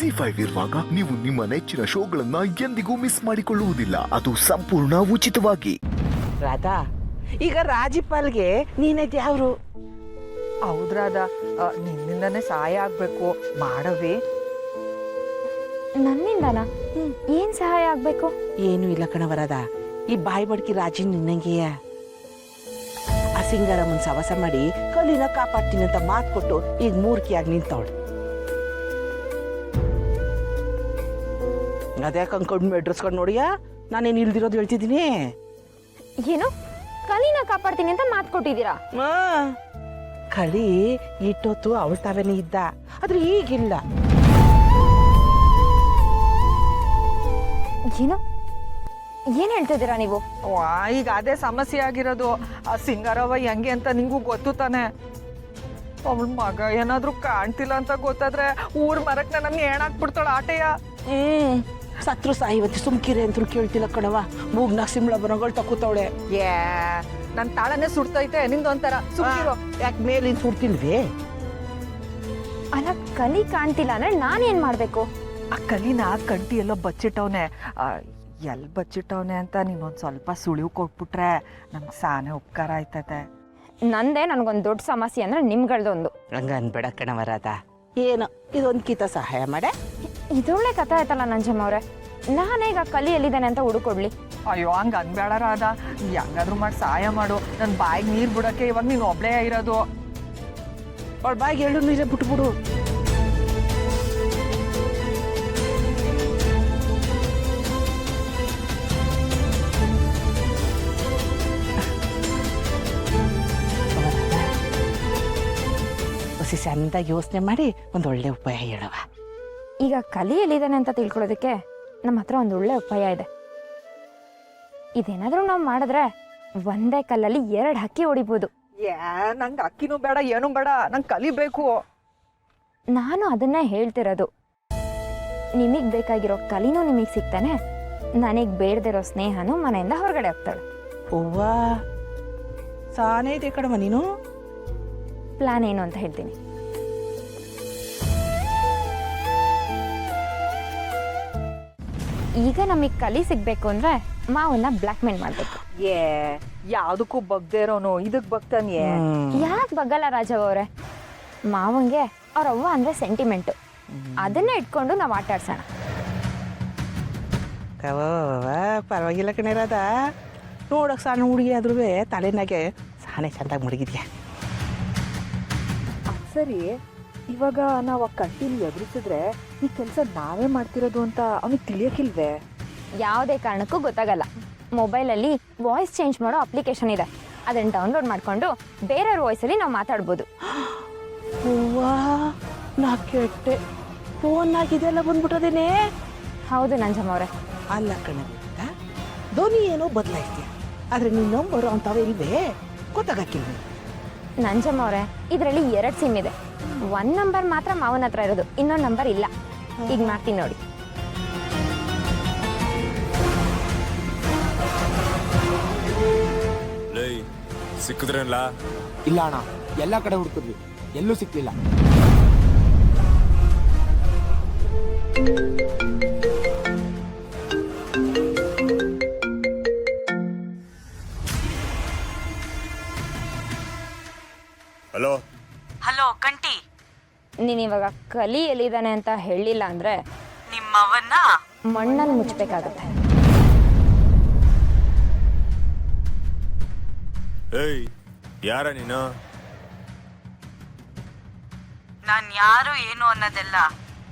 ಜಿ5 ಇರುವಾಗ ನೀವು ನಿಮ್ಮ ನೆಚ್ಚಿನ ಶೋಗಳನ್ನ ಎಂದಿಗೂ ಮಿಸ್ ಮಾಡಿಕೊಳ್ಳುವುದಿಲ್ಲ. ಅದು ಸಂಪೂರ್ಣ ಉಚಿತವಾಗಿ. ರಾಧಾ, ಈಗ ರಾಜ್ಯಪಾಲ್ಗೆ ನೀನೇ ಯಾವ್ರು? ಹೌದ್ರಾದ, ನಿನ್ನಿಂದನೇ ಸಹಾಯ ಆಗ್ಬೇಕು, ಮಾಡವಿ. ನನ್ನಿಂದನಾ? ಏನ್ ಸಹಾಯ ಆಗ್ಬೇಕು? ಏನು ಇಲ್ಲ ಕಣವರದ, ಈ ಬಾಯಿ ಬಡ್ಕಿ ರಾಜಿ ನಿನ್ನಂಗೆಯ ಆ ಸಿಂಗಾರಮ್ಮನ್ ಸವಾಸ ಮಾಡಿ ಕಲ್ಲಿನ ಕಾಪಾಡ್ತೀನಿ ಅಂತ ಮಾತು ಕೊಟ್ಟು ಈಗ ಮೂರ್ಖಿಯಾಗಿ ನಿಂತವಳು. ಅದೇ ಕಂಕೊಂಡು ಎಡ್ರೆಸ್ಕೊಂಡು ನೋಡಿಯಾ, ನಾನೇನು ಇಲ್ದಿರೋದು ಹೇಳ್ತಿದ್ದೀನಿ. ಏನು ಕಲಿನ ಕಾಪಾಡ್ತೀನಿ ಅಂತ ಮಾತು ಕೊಟ್ಟಿದ್ದೀರಾ? ಕಳಿ ಇಟ್ಟೊತ್ತು ಅವಳ ತಾವೇನೆ ಇದ್ದ, ಆದ್ರೆ ಈಗಿಲ್ಲ. ಏನು ಏನ್ ಹೇಳ್ತಿದ್ದೀರಾ ನೀವು? ಈಗ ಅದೇ ಸಮಸ್ಯೆ ಆಗಿರೋದು. ಆ ಸಿಂಗಾರವ್ವ ಹೆಂಗೆ ಅಂತ ನಿಂಗೂ ಗೊತ್ತು ತಾನೆ. ಅವಳ ಮಗ ಏನಾದ್ರೂ ಕಾಣ್ತಿಲ್ಲ ಅಂತ ಗೊತ್ತಾದ್ರೆ ಊರ್ ಮರಕ್ ನನ್ನ ಏನಾಕ್ಬಿಡ್ತಾಳ ಆಟೆಯ. ಸತ್ರು ಸಾಯಿವತ್ತಿ ಸುಮ್ಕಿರಿ ಅಂತೂ ಕೇಳ್ತಿಲ್ಲ ಕಣವ. ಮೂಗ್ನಾಗ ಸಿಂಬಳ ಬರೋಗಳು ತಕೂತವಳೆ. ನನ್ ತಾಳನೆ ಸುಡ್ತೈತೆ, ನಿಂದೊಂಥರ ಸುಮ್ಕಿರೋ. ಯಾಕೆ ಮೇಲಿನ ಸುಡ್ತಿಲ್ವೇ? ಅಲ್ಲ, ಕಲಿ ಕಾಣ್ತಿಲ್ಲ ಅಂದ್ರೆ ನಾನೇನ್ ಮಾಡ್ಬೇಕು? ಆ ಕಲಿನ ಕಂಟಿ ಎಲ್ಲೋ ಬಚ್ಚಿಟ್ಟವನೆ. ಎಲ್ ಬಚ್ಚಿಟ್ಟವನೆ ಅಂತ ನೀನೊಂದ್ ಸ್ವಲ್ಪ ಸುಳಿವು ಕೊಟ್ಬಿಟ್ರೆ ನಮ್ಗೆ ಸಾನೆ ಉಪಕಾರ ಆಯ್ತದೆ. ನಂದೇ ನನ್ಗೊಂದ್ ದೊಡ್ಡ ಸಮಸ್ಯೆ ಅಂದ್ರೆ ನಿಮ್ಗಳ್ದೊಂದು. ಹಂಗ ಅನ್ಬೇಡ ಕಣವರಾದ, ಏನು ಇದೊಂದು ಕಿತ ಸಹಾಯ ಮಾಡೆ. ಇದೊಳ್ಳೆ ಕಥೆ ಆಯ್ತಲ್ಲ ನಂಜಮ್ಮ ಅವ್ರೆ. ನಾನೀಗ ಕಲಿ ಎಲ್ಲಿದ್ದಾನೆ ಅಂತ ಹುಡುಕೊಡ್ಲಿ? ಅಯ್ಯೋ, ಹಂಗ ಅನ್ಬೇಡ ರಾಧ, ಹೆಂಗಾದ್ರೂ ಮಾಡಿ ಸಹಾಯ ಮಾಡು. ನನ್ ಬಾಯಿಗೆ ನೀರ್ ಬಿಡಕ್ಕೆ ಇವಾಗ ನೀನ್ ಒಬ್ಳೇ ಇರೋದು. ಅವಳ ಬಾಯಿಗೆ ಎಳ್ಳು ನೀರೇ ಬಿಟ್ಬಿಡು. ಹೊಸಿ ಸಣ್ಣದಾಗಿ ಯೋಚನೆ ಮಾಡಿ ಒಂದೊಳ್ಳೆ ಉಪಾಯ ಹೇಳವ. ಈಗ ಕಲಿ ಎಲ್ಲಿದ್ದಾನೆ ಅಂತ ತಿಳ್ಕೊಳ್ಳೋದಕ್ಕೆ ನಮ್ಮ ಹತ್ರ ಒಂದು ಒಳ್ಳೆ ಉಪಾಯ ಇದೆ. ಇದೇನಾದ್ರೂ ನಾವು ಮಾಡಿದ್ರೆ ಒಂದೇ ಕಲ್ಲಲ್ಲಿ 2 ಹಕ್ಕಿ ಹೊಡಿಬೋದು. ನಂಗೆ ಅಕ್ಕಿನೂ ಬೇಡ, ಏನೂ ಬೇಡ, ನಂಗೆ ಕಲಿಬೇಕು. ನಾನು ಅದನ್ನೇ ಹೇಳ್ತಿರೋದು. ನಿಮಗ್ ಬೇಕಾಗಿರೋ ಕಲಿನೂ ನಿಮಗ್ ಸಿಗ್ತಾನೆ, ನನಗ್ ಬೇಡದಿರೋ ಸ್ನೇಹನೂ ಮನೆಯಿಂದ ಹೊರಗಡೆ ಹೋಗ್ತಾಳೆ. ಅವ್ವಾ, ಸಾನೇ ಇದೆ ಕಣವ ನೀನು. ಪ್ಲಾನ್ ಏನು ಅಂತ ಹೇಳ್ತೀನಿ. ಈಗ ನಮಗ್ ಕಲಿ ಸಿಗ್ಬೇಕು ಅಂದ್ರೆ ಮಾವನ್ನ ಬ್ಲಾಕ್ ಮೇಲ್ ಮಾಡ್ಬೇಕು. ಯಾವ್ದಕ್ಕೂ ಬಗ್ದೇ ಇರೋನು ಇದಕ್ ಬಗ್ತಾನೆ. ಯಾಕೆ ಬಗ್ಗಲ್ಲ ರಾಜವ್ ಅವ್ರೆ? ಮಾವಂಗೆ ಅವ್ರ ಅವ್ವ ಅಂದ್ರೆ ಸೆಂಟಿಮೆಂಟು, ಅದನ್ನೇ ಇಟ್ಕೊಂಡು ನಾವು ಆಟ ಆಡ್ಸೋಣ. ಪರವಾಗಿಲ್ಲ ಕಣಿರದ, ನೋಡಕ್ ಸಣ್ಣ ಹುಡುಗಿ ಆದ್ರೂ ತಲೆನಾಗೆ ಸಾನೆ ಚಂದಾಗಿ ಮುಡುಗಿದ್ಯಾ. ಸರಿ, ಇವಾಗ ನಾವು ಆ ಕಂಟಿನ ಎದುರಿಸಿದ್ರೆ ಈ ಕೆಲಸ ನಾವೇ ಮಾಡ್ತಿರೋದು ಅಂತ ಅವನಿಗೆ ತಿಳಿಯಕ್ಕಿಲ್ವೇ? ಯಾವುದೇ ಕಾರಣಕ್ಕೂ ಗೊತ್ತಾಗಲ್ಲ. ಮೊಬೈಲಲ್ಲಿ ವಾಯ್ಸ್ ಚೇಂಜ್ ಮಾಡೋ ಅಪ್ಲಿಕೇಶನ್ ಇದೆ, ಅದನ್ನು ಡೌನ್ಲೋಡ್ ಮಾಡಿಕೊಂಡು ಬೇರೆಯವ್ರ ವಾಯ್ಸಲ್ಲಿ ನಾವು ಮಾತಾಡ್ಬೋದು. ಹೂವಾ, ನಾ ಕೆಟ್ಟೆ, ಫೋನ್ನಾಗಿದೆಲ್ಲ ಬಂದ್ಬಿಟ್ಟದೇನೆ. ಹೌದು ನಂಜಮ್ಮ ಅವ್ರೆ. ಅಲ್ಲ ಕಣದ, ಧ್ವನಿ ಏನೋ ಬದಲಾಯಿಸ್ತೀಯ, ಆದ್ರೆ ನೀನು ನಂಬರು ಅಂತಾವೆ ಇಲ್ವೇ? ಗೊತ್ತಾಗಕ್ಕಿಲ್ವೇ? ನಂಜಮ್ಮ ಅವ್ರೆ, ಇದರಲ್ಲಿ 2 ಸಿಮ್ ಇದೆ. 1 ನಂಬರ್ ಮಾತ್ರ ಮಾವನ ಹತ್ರ ಇರೋದು, ಇನ್ನೊಂದು ನಂಬರ್ ಇಲ್ಲ. ಈಗ ಮಾಡ್ತೀನಿ ನೋಡಿ. ಸಿಕ್ಕಿದ್ರಲ್ಲ? ಇಲ್ಲ ಅಣ್ಣ, ಎಲ್ಲ ಕಡೆ ಹುಡುಕಿದ್ವಿ, ಎಲ್ಲೂ ಸಿಕ್ಲಿಲ್ಲ. ಹಲೋ ಹಲೋ ಕಂಟಿ, ನೀನ್ ಇವಾಗ ಕಲಿ ಎಲ್ಲಿದ್ದಾನೆ ಅಂತ ಹೇಳಿಲ್ಲ ಅಂದ್ರೆ ನಿಮ್ಮವನ್ನ ಮಣ್ಣಲ್ಲಿ ಮುಚ್ಚಬೇಕಾಗತ್ತೆ. ಏಯ್, ಯಾರ ನೀನು? ನಾನ್ ಯಾರು ಏನು ಅನ್ನೋದೆಲ್ಲ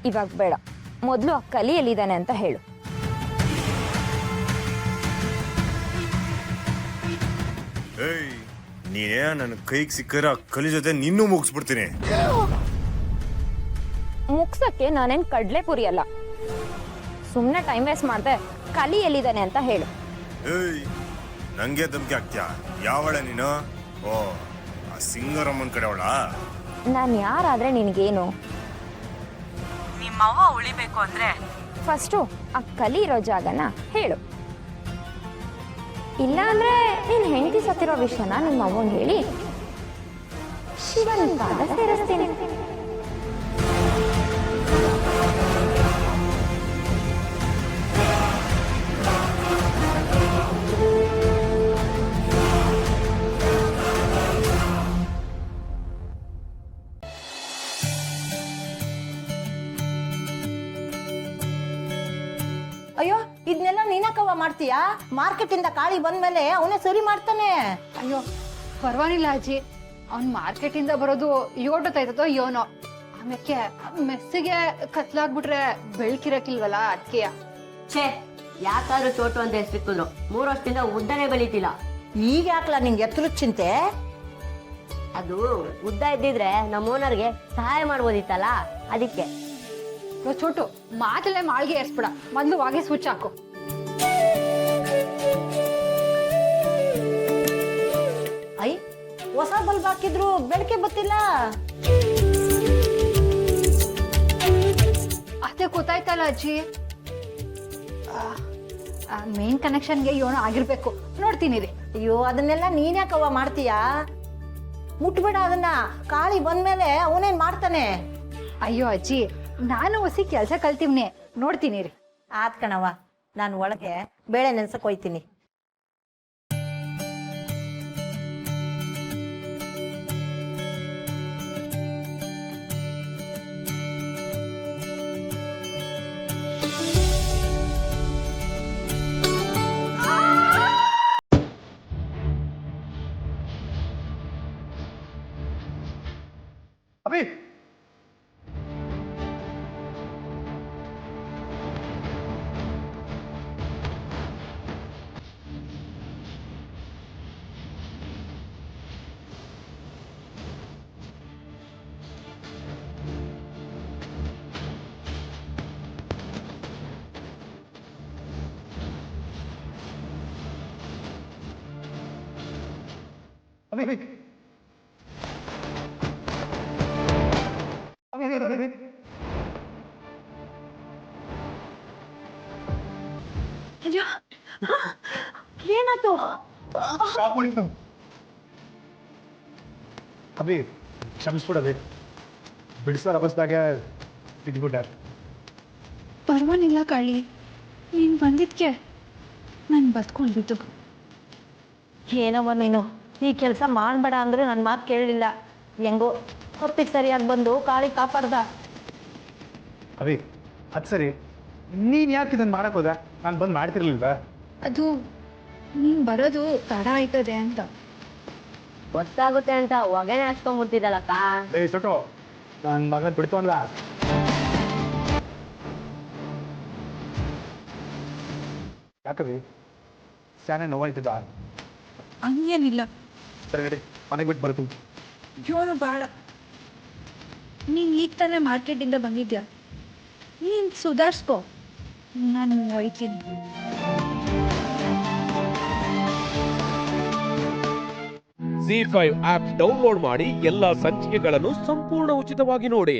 ಇವಾಗ ಬೇಡ, ಮೊದಲು ಆ ಕಲಿ ಎಲ್ಲಿದ್ದಾನೆ ಅಂತ ಹೇಳು. ಏಯ್, ನೀನೇ ನನ್ನ ಕೈಗೆ ಸಿಕ್ಕರ ಕಲಿ ಜೊತೆ ನಿನ್ನೂ ಮುಗಿಸ್ಬಿಡ್ತೀನಿ. ಮುಗ್ಸಕ್ಕೆ ನಾನೇನ್ ಕಡ್ಲೆ ಪುರಿ ಅಲ್ಲ. ಸುಮ್ಮನೆ ಟೈಮ್ ವೇಸ್ಟ್ ಮಾಡ್ದೆ, ಕಲಿ ಎಲ್ಲಿದ್ದಾನೆ ಅಂತ ಹೇಳು. ಏಯ್, ನಂಗೆ ಧಮ್ಕಿ ಹಾಕ್ತ್ಯಾ? ಯಾವಳೆ ನೀನು? ಓ, ಆ ಸಿಂಗರಮ್ಮನ ಕಡೆ ಅವಳ? ನಾನು ಯಾರಾದ್ರೆ ನಿನಗೇನು? ನಿಮ್ಮವ್ವ ಉಳಿಬೇಕು ಅಂದ್ರೆ ಫಸ್ಟು ಆ ಕಲಿ ಇರೋ ಜಾಗನ ಹೇಳು. ಇಲ್ಲ ಅಂದ್ರೆ ನೀನ್ ಹೆಂಡತಿ ಸತ್ತಿರೋ ವಿಷಯನ ನಿಮ್ಮ ಅವ್ವಂಗೆ ಹೇಳಿ ಶಿವನ ಪಾದ ಸೇರಿಸ್ತೀನಿ. ಅಯ್ಯೋ ಇದನ್ನೆಲ್ಲ ನೀನಕ್ಕವ ಮಾಡ್ತೀಯಾ? ಮಾರ್ಕೆಟ್ ಇಂದ ಕಾಳಿ ಬಂದ್ಮೇಲೆ ಅವನೇ ಸರಿ ಮಾಡ್ತಾನೆ. ಅಯ್ಯೋ ಪರವಾಗಿಲ್ಲ ಅಜ್ಜಿ, ಅವ್ನ್ ಮಾರ್ಕೆಟ್ ಇಂದ ಬರೋದು ಯೋಟೋತೈತೋ ಯೋನೋ, ಆಮೇಲೆ ಮೆಸ್ಸಿಗೆ ಕತ್ಲಾಗ್ಬಿಟ್ರೆ ಬೆಳ್ಕಿರಕ್ಕಿಲ್ವಲ್ಲ ಅದಕ್ಕೆ. ಛೇ, ಯಾಕಾದ್ರೂ ಚೋಟು ಅಂತ ಹೆಸರಿಕ್ಕಿದ್ರು, 3 ವರ್ಷದಿಂದ ಉದ್ದನೆ ಬೆಳೀತಿಲ್ಲ. ಈಗ ಯಾಕಲ್ಲ ನಿಂಗೆ ಎತ್ತರದ ಚಿಂತೆ? ಅದು ಉದ್ದ ಇದ್ದಿದ್ರೆ ನಮ್ಮ ಓನರ್ಗೆ ಸಹಾಯ ಮಾಡ್ಬೋದಿತ್ತಲ್ಲ, ಅದಕ್ಕೆ. ಚೋಟು ಮಾತಲ್ಲೇ ಮಾಳ್ಗೆ ಏರ್ಸ್ಬಿಡ, ಮೊದ್ಲು ವಾಗಿ ಸ್ವಿಚ್ ಹಾಕು. ಐ ಹೊಸ ಬಲ್ಬ್ ಹಾಕಿದ್ರು ಬೆಳಕೆ ಬತ್ತಿಲ್ಲ. ಅದೇ ಗೊತ್ತಾಯ್ತಲ್ಲ ಅಜ್ಜಿ, ಮೇನ್ ಕನೆಕ್ಷನ್ಗೆ ಏನೋ ಆಗಿರ್ಬೇಕು, ನೋಡ್ತೀನಿ ರೀ. ಅಯ್ಯೋ ಅದನ್ನೆಲ್ಲ ನೀನ್ಯಾಕವ್ವ ಮಾಡ್ತೀಯಾ? ಮುಟ್ಬೇಡ ಅದನ್ನ, ಕಾಳಿ ಬಂದ್ಮೇಲೆ ಅವನೇನ್ ಮಾಡ್ತಾನೆ. ಅಯ್ಯೋ ಅಜ್ಜಿ, ನಾನು ಹೊಸಿ ಕೆಲಸ ಕಲ್ತೀವ್ನಿ, ನೋಡ್ತೀನಿ ರೀ. ಆತ್ ಕಣವ್ವ, ನಾನು ಒಳಗೆ ಬೇಳೆ ನೆನ್ಸಕ್ ಹೋಯ್ತೀನಿ. ಅಭಿ, ಅಭಿ, ಏನಾಯ್ತು? ಅಭಿ ಕ್ಷಮಿಸ್ಬಿಡೋದು, ಬಿಡಿಸೋ ರಭಸದಾಗೆ ಬಿದ್ಬಿಟ್ಟ. ಪರವಾಗಿಲ್ಲ ಕಾಳಿ, ನೀನ್ ಬಂದಿದ್ಕೆ ನಾನು ಬದ್ಕೊಂಡಿದ್ದು. ಏನವ್ವ ನೀನು ಈ ಕೆಲಸ ಮಾಡ್ಬೇಡ ಅಂದ್ರೆ ನನ್ನ ಮಾತು ಕೇಳಲಿಲ್ಲ. ಹೆಂಗೋ ಹೊತ್ತಿಗೆ ಸರಿಯಾಗಿ ಬಂದು ಕಾಳಿ ಕಾಪಾಡ್ದ. ಅಭಿ ಅದು ಸರಿ, ನೀನು ಯಾಕೆ ಇದನ್ನು ಮಾಡಕ್ ಹೋದ? ನಾನು ಬಂದು ಮಾಡ್ತಿರ್ಲಿಲ್ವಾ? ಅದು ನೀನ್ ಬರೋದು ತಡ ಆಯ್ತದೆ ಅಂತ. ಗೊತ್ತಾಗುತ್ತೆ ಅಂತ ಹೊಗೆನೆ ಹಾಕ್ಸ್ಕೊಂಡ್ಬಿಡ್ತಿದ್ದಲ್ಲಕ್ಕ. ಏ ಚೊಟ್ಟು, ನನ್ನ ಮಗನ ಬಿಡ್ತು ಅನ್ಲ. ಯಾಕವಿ ಸ್ಯಾನೆ ನೋವಾಯ್ತಿದ್ದ? ಹಂಗೇನಿಲ್ಲ. ಸರಿ ನಡಿ, ಮನೆಗೆ ಬಿಟ್ಟು ಬರ್ತೀನಿ. ಯೋನು ಬಾಳ, ನೀನ್ ಈಗ ತಾನೇ ಮಾರ್ಕೆಟಿಂದ ಬಂದಿದ್ಯಾ, ನೀನ್ ಸುಧಾರಿಸ್ಕೋ, ನಾನು ಹೋಯ್ತೀನಿ. ZEE5 ಆಪ್ ಡೌನ್ಲೋಡ್ ಮಾಡಿ ಎಲ್ಲಾ ಸಂಚಿಕೆಗಳನ್ನು ಸಂಪೂರ್ಣ ಉಚಿತವಾಗಿ ನೋಡಿ.